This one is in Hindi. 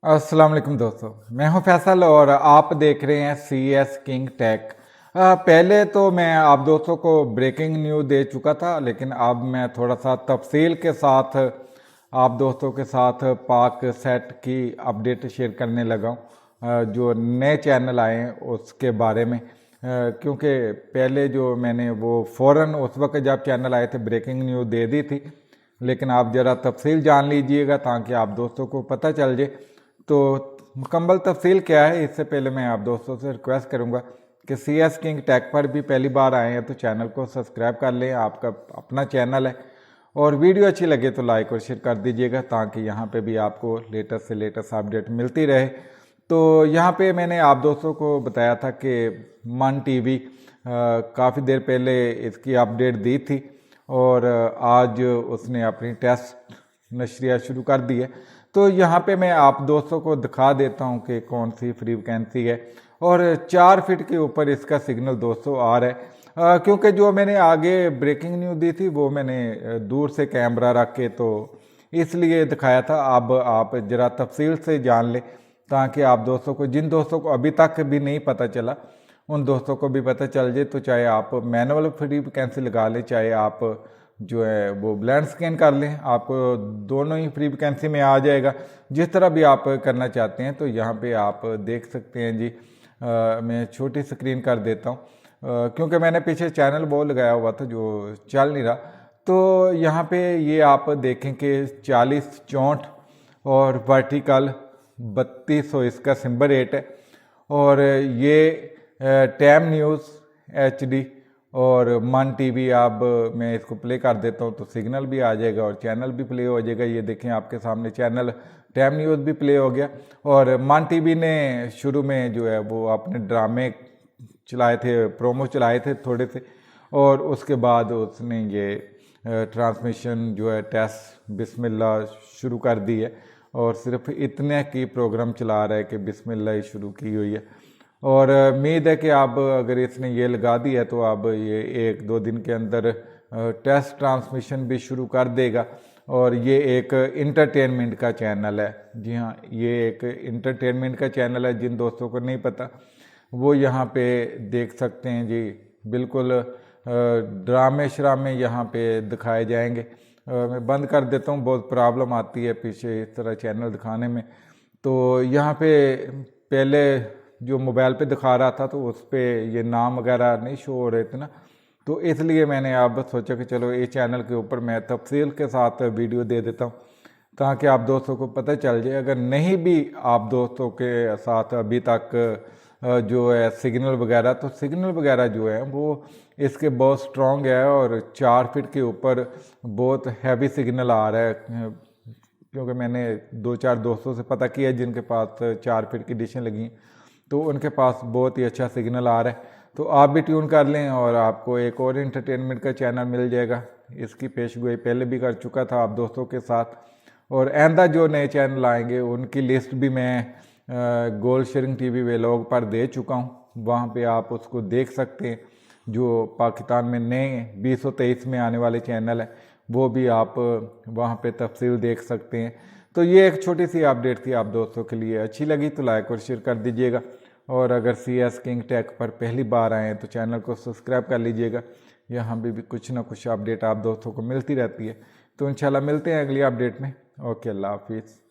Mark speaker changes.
Speaker 1: अस्सलाम वालेकुम दोस्तों, मैं हूं फैसल और आप देख रहे हैं सी एस किंग टेक। पहले तो मैं आप दोस्तों को ब्रेकिंग न्यूज़ दे चुका था, लेकिन अब मैं थोड़ा सा तफसील के साथ आप दोस्तों के साथ पाक सेट की अपडेट शेयर करने लगा हूं, जो नए चैनल आए हैं उसके बारे में। क्योंकि पहले जो मैंने वो फ़ौरन उस वक्त जब चैनल आए थे ब्रेकिंग न्यूज़ दे दी थी, लेकिन आप ज़रा तफसील जान लीजिएगा ताकि आप दोस्तों को पता चल जाए। तो मुकम्मल तफसील क्या है, इससे पहले मैं आप दोस्तों से रिक्वेस्ट करूंगा कि सी एस किंग टेक पर भी पहली बार आए हैं तो चैनल को सब्सक्राइब कर लें। आपका अपना चैनल है और वीडियो अच्छी लगे तो लाइक और शेयर कर दीजिएगा ताकि यहाँ पे भी आपको लेटेस्ट से लेटेस्ट अपडेट मिलती रहे। तो यहाँ पे मैंने आप दोस्तों को बताया था कि मन टीवी काफ़ी देर पहले इसकी अपडेट दी थी और आज उसने अपनी टेस्ट नशरिया शुरू कर दी है। तो यहाँ पे मैं आप दोस्तों को दिखा देता हूँ कि कौन सी फ्री वैकेंसी है और 4 फीट के ऊपर इसका सिग्नल दोस्तों आ रहा है। क्योंकि जो मैंने आगे ब्रेकिंग न्यूज़ दी थी वो मैंने दूर से कैमरा रख के तो इसलिए दिखाया था। अब आप ज़रा तफसील से जान लें ताकि आप दोस्तों को, जिन दोस्तों को अभी तक भी नहीं पता चला, उन दोस्तों को भी पता चल जाए। तो चाहे आप मैनुअल फ्री वैकेंसी लगा लें, चाहे आप जो है वो ब्लाइंड स्कैन कर लें, आपको दोनों ही फ्री वैकेंसी में आ जाएगा। जिस तरह भी आप करना चाहते हैं तो यहाँ पे आप देख सकते हैं जी। मैं छोटी स्क्रीन कर देता हूँ क्योंकि मैंने पीछे चैनल वो लगाया हुआ था जो चल नहीं रहा। तो यहाँ पे ये आप देखें कि 4064 और वर्टिकल 3200 इसका सिंबल रेट है। और ये टैम न्यूज़ HD और मन टीवी, अब मैं इसको प्ले कर देता हूँ तो सिग्नल भी आ जाएगा और चैनल भी प्ले हो जाएगा। ये देखें आपके सामने चैनल टैम न्यूज़ भी प्ले हो गया। और मन टीवी ने शुरू में जो है वो अपने ड्रामे चलाए थे, प्रोमो चलाए थे थोड़े से, और उसके बाद उसने ये ट्रांसमिशन जो है टेस्ट बिस्मिल्लाह शुरू कर दी है और सिर्फ इतने की प्रोग्राम चला रहा है कि बिस्मिल्लाह ही शुरू की हुई है। और उम्मीद है कि अब अगर इसने ये लगा दी है तो अब ये 1-2 दिन के अंदर टेस्ट ट्रांसमिशन भी शुरू कर देगा। और ये एक इंटरटेनमेंट का चैनल है। जी हाँ, ये एक इंटरटेनमेंट का चैनल है। जिन दोस्तों को नहीं पता वो यहाँ पे देख सकते हैं जी। बिल्कुल ड्रामे शरामे यहाँ पे दिखाए जाएंगे। मैं बंद कर देता हूँ, बहुत प्रॉब्लम आती है पीछे इस तरह चैनल दिखाने में। तो यहाँ पे पहले जो मोबाइल पे दिखा रहा था तो उस पर ये नाम वगैरह नहीं शो हो रहे थे ना, तो इसलिए मैंने अब सोचा कि चलो इस चैनल के ऊपर मैं तफसील के साथ वीडियो दे देता हूँ ताकि आप दोस्तों को पता चल जाए। अगर नहीं भी आप दोस्तों के साथ अभी तक जो है सिग्नल वगैरह, तो सिग्नल वगैरह जो है वो इसके बहुत स्ट्रॉन्ग है और 4 फीट के ऊपर बहुत हैवी सिग्नल आ रहा है। क्योंकि मैंने 2-4 दोस्तों से पता किया जिनके पास 4 फीट की डिशें लगी, तो उनके पास बहुत ही अच्छा सिग्नल आ रहा है। तो आप भी ट्यून कर लें और आपको एक और इंटरटेनमेंट का चैनल मिल जाएगा। इसकी पेशगोई पहले भी कर चुका था आप दोस्तों के साथ, और आइंदा जो नए चैनल आएंगे उनकी लिस्ट भी मैं गोल्ड शेयरिंग टीवी व्लॉग पर दे चुका हूँ। वहाँ पे आप उसको देख सकते हैं। जो पाकिस्तान में नए 2023 में आने वाले चैनल है वो भी आप वहाँ पे तफसील देख सकते हैं। तो ये एक छोटी सी अपडेट थी आप दोस्तों के लिए। अच्छी लगी तो लाइक और शेयर कर दीजिएगा, और अगर सी एस किंग टेक पर पहली बार आए हैं तो चैनल को सब्सक्राइब कर लीजिएगा। यहाँ भी कुछ ना कुछ अपडेट आप दोस्तों को मिलती रहती है। तो इंशाल्लाह मिलते हैं अगली अपडेट में। ओके, अल्लाह हाफिज़।